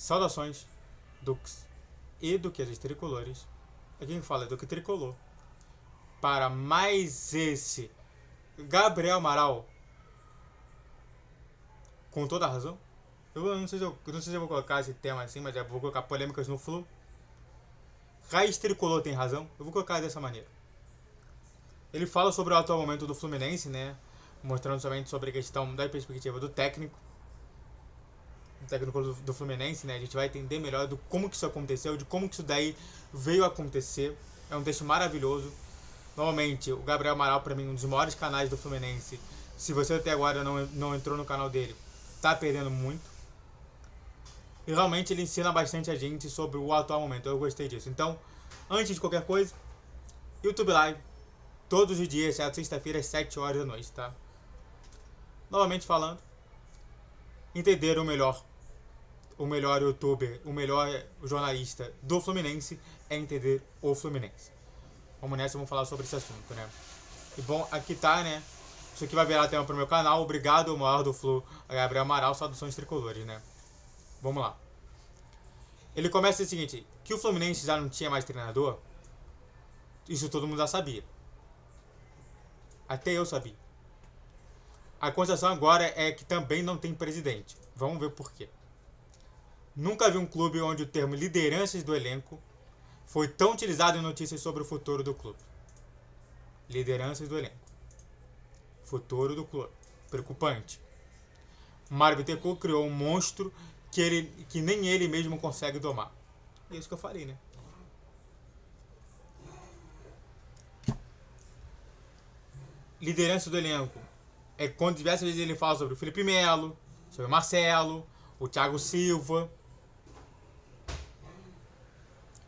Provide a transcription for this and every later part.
Saudações, Dux e Duquesas Tricolores. Aqui quem fala é Duque Tricolor. Para mais esse Gabriel Amaral. Com toda a razão. Eu não sei se eu vou colocar esse tema assim, mas eu vou colocar polêmicas no Flu. Raiz Tricolor tem razão. Eu vou colocar dessa maneira. Ele fala sobre o atual momento do Fluminense, né? Mostrando somente sobre a questão da perspectiva do técnico. O técnico do Fluminense, né? A gente vai entender melhor do como que isso aconteceu, de como que isso daí veio a acontecer. É um texto maravilhoso. Normalmente, o Gabriel Amaral, para mim, um dos maiores canais do Fluminense. Se você até agora não entrou no canal dele, tá perdendo muito. E realmente ele ensina bastante a gente sobre o atual momento. Eu gostei disso. Então, antes de qualquer coisa, YouTube Live, todos os dias, exceto sexta-feira, às 7 horas da noite, tá? Novamente falando, entender o melhor youtuber, o melhor jornalista do Fluminense é entender o Fluminense. Vamos nessa, vamos falar sobre esse assunto, né? E bom, aqui tá, né? Isso aqui vai virar tema pro meu canal. Obrigado, o maior do Flu, Gabriel Amaral, saudações tricolores, né? Vamos lá. Ele começa o seguinte, que o Fluminense já não tinha mais treinador, isso todo mundo já sabia. Até eu sabia. A constatação agora é que também não tem presidente. Vamos ver por quê. Nunca vi um clube onde o termo lideranças do elenco foi tão utilizado em notícias sobre o futuro do clube. Lideranças do elenco. Futuro do clube. Preocupante. Mário Bittencourt criou um monstro que nem ele mesmo consegue domar. É isso que eu falei, né? Liderança do elenco. É quando diversas vezes ele fala sobre o Felipe Melo, sobre o Marcelo, o Thiago Silva,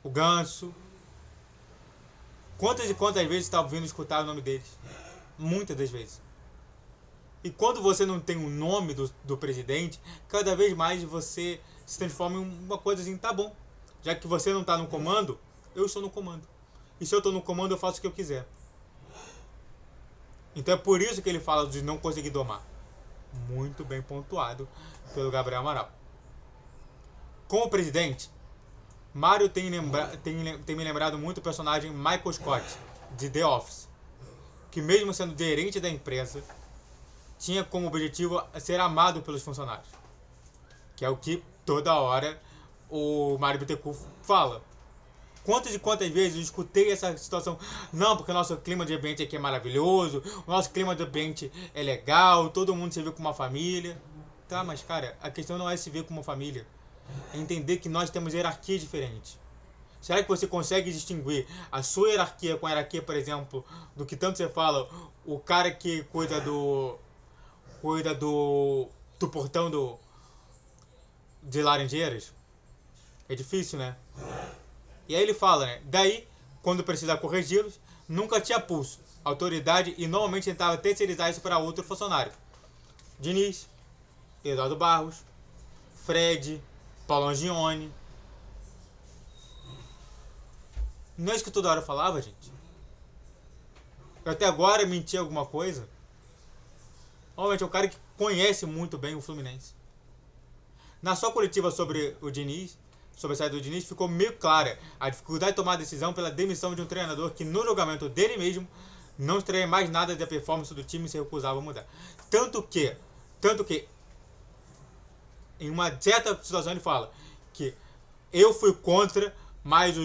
o Ganso. Quantas e quantas vezes você está ouvindo escutar o nome deles? Muitas das vezes. E quando você não tem o nome do presidente, cada vez mais você se transforma em uma coisa assim, tá bom. Já que você não está no comando, eu estou no comando. E se eu estou no comando, eu faço o que eu quiser. Então é por isso que ele fala de não conseguir domar. Muito bem pontuado pelo Gabriel Amaral. Como presidente, Mário tem me lembrado muito o personagem Michael Scott, de The Office, que mesmo sendo gerente da empresa, tinha como objetivo ser amado pelos funcionários. Que é o que toda hora o Mário Bittencourt fala. Quantas e quantas vezes eu escutei essa situação? Não, porque o nosso clima de ambiente aqui é maravilhoso, o nosso clima de ambiente é legal, todo mundo se vê como uma família. Tá, mas cara, a questão não é se ver como uma família. É entender que nós temos hierarquias diferentes. Será que você consegue distinguir a sua hierarquia com a hierarquia, por exemplo, do que tanto você fala, o cara que cuida do portão de Laranjeiras? É difícil, né? E aí ele fala, né? Daí, quando precisar corrigi-los, nunca tinha pulso, autoridade e normalmente tentava terceirizar isso para outro funcionário. Diniz, Eduardo Barros, Fred, Paulo Angione. Não é isso que toda hora eu falava, gente? Eu até agora menti alguma coisa? Normalmente é um cara que conhece muito bem o Fluminense. Na sua coletiva sobre o Diniz, sobre a saída do Diniz, ficou meio clara a dificuldade de tomar a decisão pela demissão de um treinador que no julgamento dele mesmo não extraía mais nada da performance do time e se recusava a mudar. Tanto que em uma certa situação ele fala que eu fui contra, mas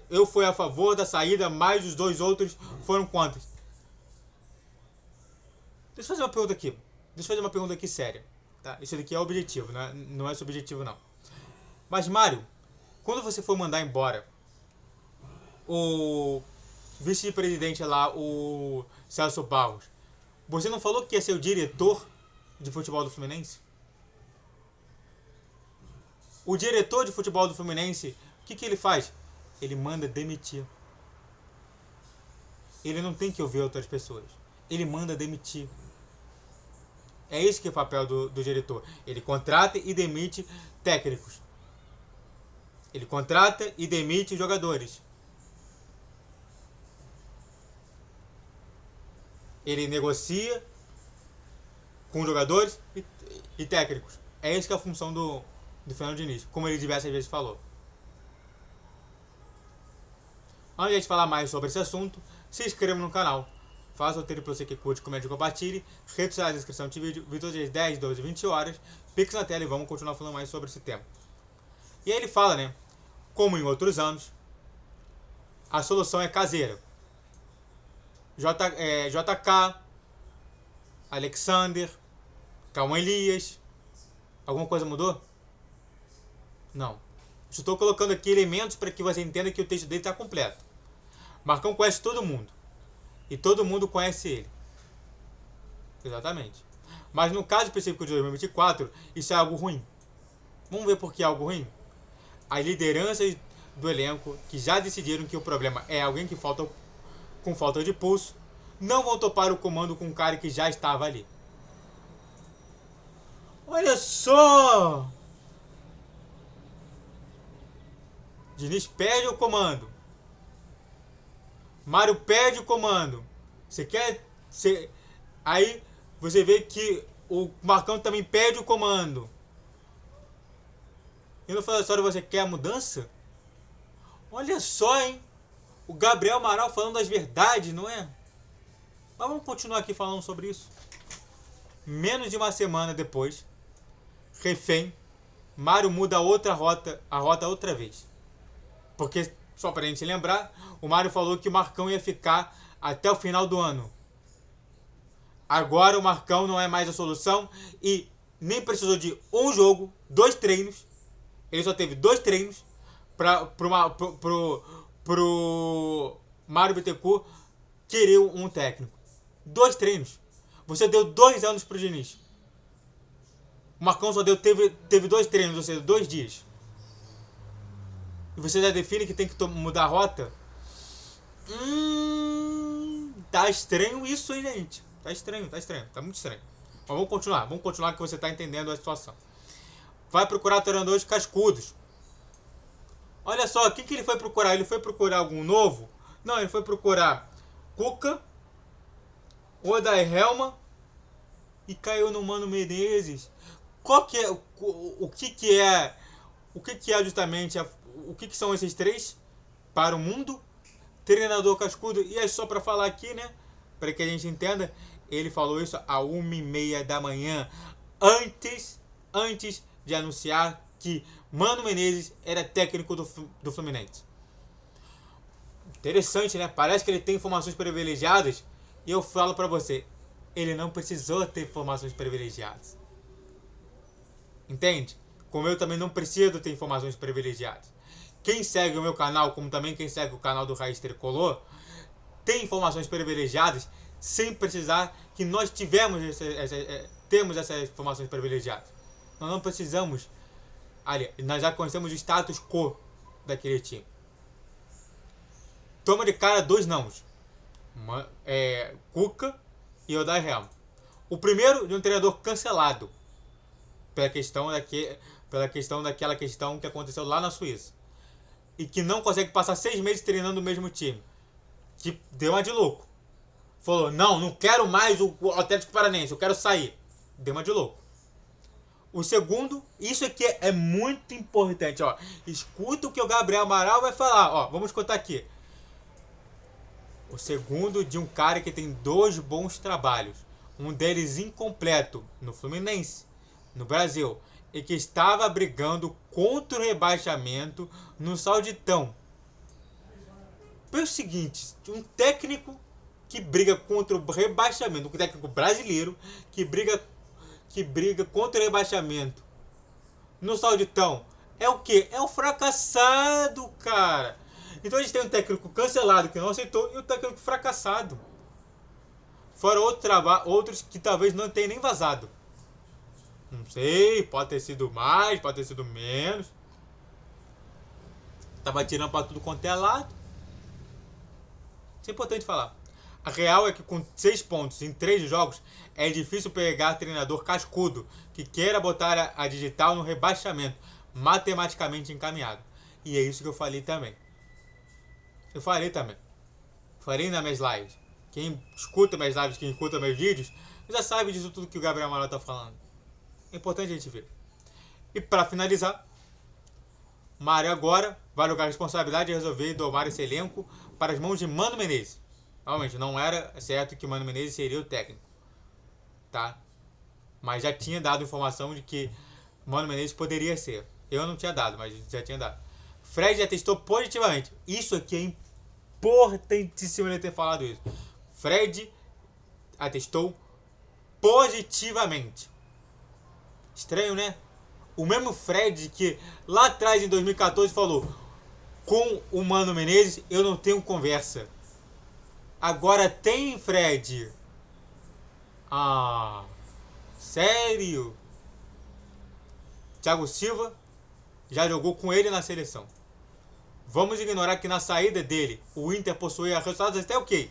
eu fui a favor da saída, mas os dois outros foram contra. Deixa eu fazer uma pergunta aqui. Deixa eu fazer uma pergunta aqui séria. Tá? Isso daqui é objetivo, não é subjetivo não. Mas Mário, quando você for mandar embora o vice-presidente lá, o Celso Barros, você não falou que ia ser o diretor de futebol do Fluminense? O diretor de futebol do Fluminense, o que ele faz? Ele manda demitir. Ele não tem que ouvir outras pessoas. Ele manda demitir. É isso que é o papel do diretor. Ele contrata e demite técnicos. Ele contrata e demite jogadores. Ele negocia com jogadores e técnicos. É isso que é a função do Fernando Diniz, como ele diversas vezes falou. Antes de falar mais sobre esse assunto, se inscreva no canal. Faça o roteiro para você que curte, comente e compartilhe. Redes sociais, descrição de vídeo, vídeo às 10, 12, 20 horas. Pix na tela e vamos continuar falando mais sobre esse tema. E aí ele fala, né? Como em outros anos, a solução é caseira. JK, Alexander, Calma Elias. Alguma coisa mudou? Não. Estou colocando aqui elementos para que você entenda que o texto dele está completo. Marcão conhece todo mundo. E todo mundo conhece ele. Exatamente. Mas no caso específico de 2024, isso é algo ruim. Vamos ver por que é algo ruim? As lideranças do elenco, que já decidiram que o problema é alguém que com falta de pulso, não vão topar o comando com um cara que já estava ali. Olha só! Diniz perde o comando. Mário perde o comando. Aí você vê que o Marcão também perde o comando. E no final da história você quer a mudança? Olha só, hein? O Gabriel Amaral falando as verdades, não é? Mas vamos continuar aqui falando sobre isso. Menos de uma semana depois, refém, Mário muda a rota outra vez. Porque, só pra gente lembrar, o Mário falou que o Marcão ia ficar até o final do ano. Agora o Marcão não é mais a solução e nem precisou de um jogo, 2 treinos. Ele só teve 2 treinos pro Mário Bittencourt querer um técnico. 2 treinos. Você deu 2 anos pro Diniz. O Marcão só teve 2 treinos, ou seja, 2 dias. E você já define que tem que mudar a rota? Tá estranho isso, hein, gente? Tá estranho. Tá muito estranho. Mas vamos continuar que você tá entendendo a situação. Vai procurar treinadores cascudos. Olha só, o que ele foi procurar? Ele foi procurar algum novo? Não, ele foi procurar Cuca, Odair Helma e caiu no Mano Menezes. O que é justamente o que são esses 3 para o mundo? Treinador cascudo. E é só para falar aqui, né? Para que a gente entenda, ele falou isso a 1h30 da manhã, antes de anunciar que Mano Menezes era técnico do Fluminense. Interessante, né? Parece que ele tem informações privilegiadas. E eu falo para você, ele não precisou ter informações privilegiadas. Entende? Como eu também não preciso ter informações privilegiadas. Quem segue o meu canal, como também quem segue o canal do Raiz Tricolor, tem informações privilegiadas sem precisar que nós temos essas informações privilegiadas. Nós não precisamos. Ali, nós já conhecemos o status quo daquele time. Toma de cara 2 nãos. Cuca e Odair Helma. O primeiro de um treinador cancelado pela questão daquela questão que aconteceu lá na Suíça. E que não consegue passar 6 meses treinando o mesmo time. Que deu uma de louco. Falou, não quero mais o Atlético Paranaense, eu quero sair. Deu uma de louco. O segundo, isso aqui é muito importante, ó. Escuta o que o Gabriel Amaral vai falar, ó. Vamos escutar aqui. O segundo de um cara que tem 2 bons trabalhos. Um deles incompleto no Fluminense, no Brasil. E que estava brigando contra o rebaixamento no Sauditão. Pelo seguinte, um técnico que briga contra o rebaixamento, um técnico brasileiro que briga contra o rebaixamento no Sauditão, é o quê? É um fracassado, cara. Então a gente tem um técnico cancelado que não aceitou e um técnico fracassado. Fora outros que talvez não tenham nem vazado. Não sei, pode ter sido mais, pode ter sido menos. Tava tirando pra tudo quanto é lado. Isso é importante falar. A real é que com 6 pontos em 3 jogos é difícil pegar treinador cascudo que queira botar a digital no rebaixamento matematicamente encaminhado. E é isso que eu falei também. Falei nas minhas lives. Quem escuta minhas lives, quem escuta meus vídeos, já sabe disso tudo que o Gabriel Amaral tá falando. É importante a gente ver. E para finalizar, Mário agora vai jogar a responsabilidade de resolver e domar esse elenco para as mãos de Mano Menezes. Realmente, não era certo que Mano Menezes seria o técnico, tá? Mas já tinha dado informação de que Mano Menezes poderia ser. Eu não tinha dado, mas já tinha dado. Fred já testou positivamente. Isso aqui é importantíssimo ele ter falado isso. Fred atestou positivamente. Estranho, né? O mesmo Fred que lá atrás, em 2014, falou: com o Mano Menezes eu não tenho conversa. Agora tem, Fred? Ah, sério? Thiago Silva já jogou com ele na seleção. Vamos ignorar que na saída dele, o Inter possuía resultados até ok.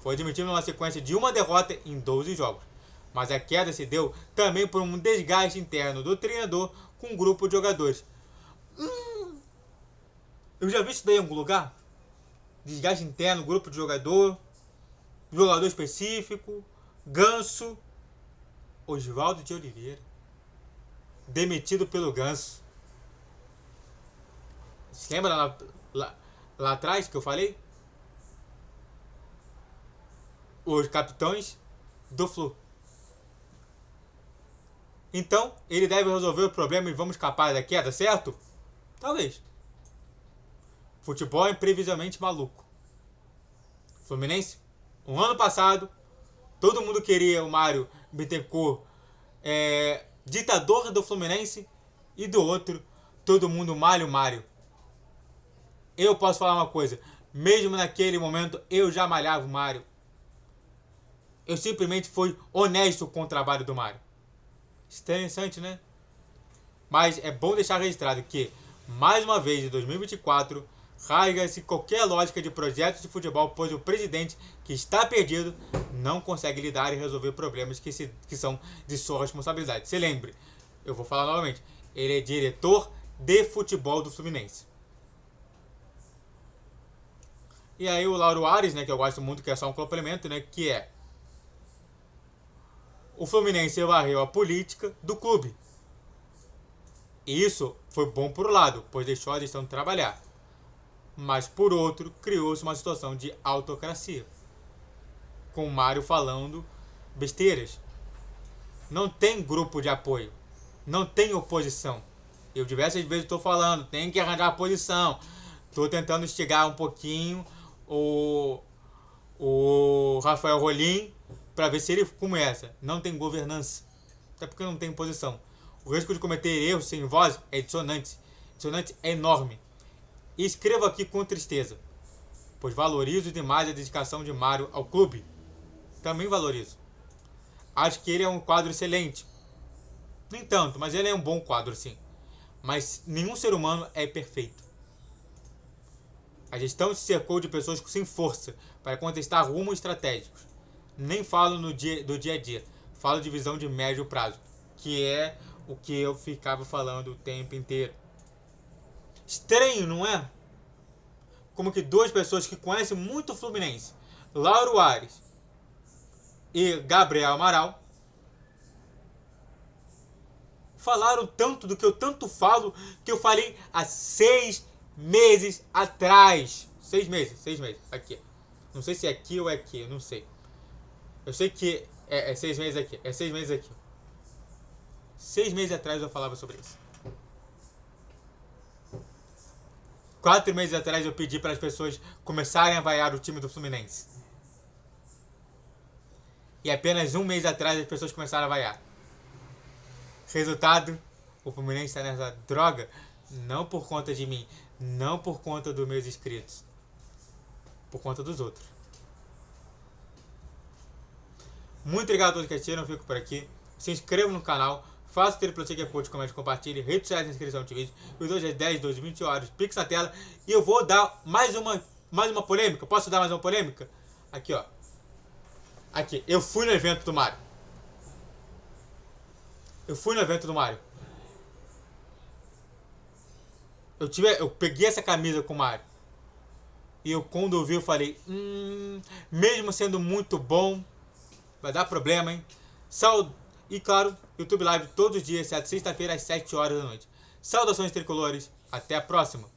Foi admitido numa sequência de uma derrota em 12 jogos. Mas a queda se deu também por um desgaste interno do treinador com um grupo de jogadores. Eu já vi isso daí em algum lugar? Desgaste interno, grupo de jogador específico, Ganso, Oswaldo de Oliveira, demitido pelo Ganso. Você lembra lá atrás que eu falei? Os capitães do Flu. Então, ele deve resolver o problema e vamos escapar da queda, certo? Talvez. Futebol é imprevisivelmente maluco. Fluminense, um ano passado, todo mundo queria o Mário Bittencourt ditador do Fluminense, e do outro, todo mundo malha o Mário. Eu posso falar uma coisa, mesmo naquele momento eu já malhava o Mário. Eu simplesmente fui honesto com o trabalho do Mário. Interessante, né? Mas é bom deixar registrado que, mais uma vez, em 2024, rasga-se qualquer lógica de projetos de futebol, pois o presidente, que está perdido, não consegue lidar e resolver problemas que são de sua responsabilidade. Se lembre, eu vou falar novamente, ele é diretor de futebol do Fluminense. E aí o Lauro Ares, né, que eu gosto muito, que é só um complemento, né, que é: o Fluminense varreu a política do clube. E isso foi bom por um lado, pois deixou a gestão de trabalhar. Mas por outro, criou-se uma situação de autocracia, com o Mário falando besteiras. Não tem grupo de apoio, não tem oposição. Eu diversas vezes estou falando, tem que arranjar posição. Estou tentando instigar um pouquinho o Rafael Rolim para ver se ele começa. Não tem governança, até porque não tem posição. O risco de cometer erros sem voz é dissonante. Dissonante é enorme. E escrevo aqui com tristeza, pois valorizo demais a dedicação de Mário ao clube. Também valorizo. Acho que ele é um quadro excelente. Nem tanto, mas ele é um bom quadro, sim. Mas nenhum ser humano é perfeito. A gestão se cercou de pessoas sem força para contestar rumos estratégicos. Nem falo do dia a dia. Falo de visão de médio prazo, que é o que eu ficava falando o tempo inteiro. Estranho, não é? Como que duas pessoas que conhecem muito o Fluminense, Lauro Ares e Gabriel Amaral, falaram tanto do que eu tanto falo, que eu falei há 6 meses atrás. 6 meses, aqui. Não sei se é aqui ou é aqui, eu não sei. Eu sei que é 6 meses aqui, é 6 meses aqui. 6 meses atrás eu falava sobre isso. 4 meses atrás eu pedi para as pessoas começarem a vaiar o time do Fluminense. E apenas 1 mês atrás as pessoas começaram a vaiar. Resultado, o Fluminense está nessa droga não por conta de mim, não por conta dos meus inscritos, por conta dos outros. Muito obrigado a todos que assistiram, eu fico por aqui. Se inscreva no canal, faça o triplo check, curte, comente, compartilhe, redes sociais de inscrição de vídeo. Os hoje é 10, 12, 20 horas, Pix na tela. E eu vou dar mais uma polêmica. Posso dar mais uma polêmica? Aqui, ó. Aqui, eu fui no evento do Mário. Eu peguei essa camisa com o Mário. E eu, quando eu vi, eu falei, mesmo sendo muito bom, vai dar problema, hein? E claro, YouTube Live todos os dias, exceto sexta-feira às 7 horas da noite. Saudações tricolores, até a próxima!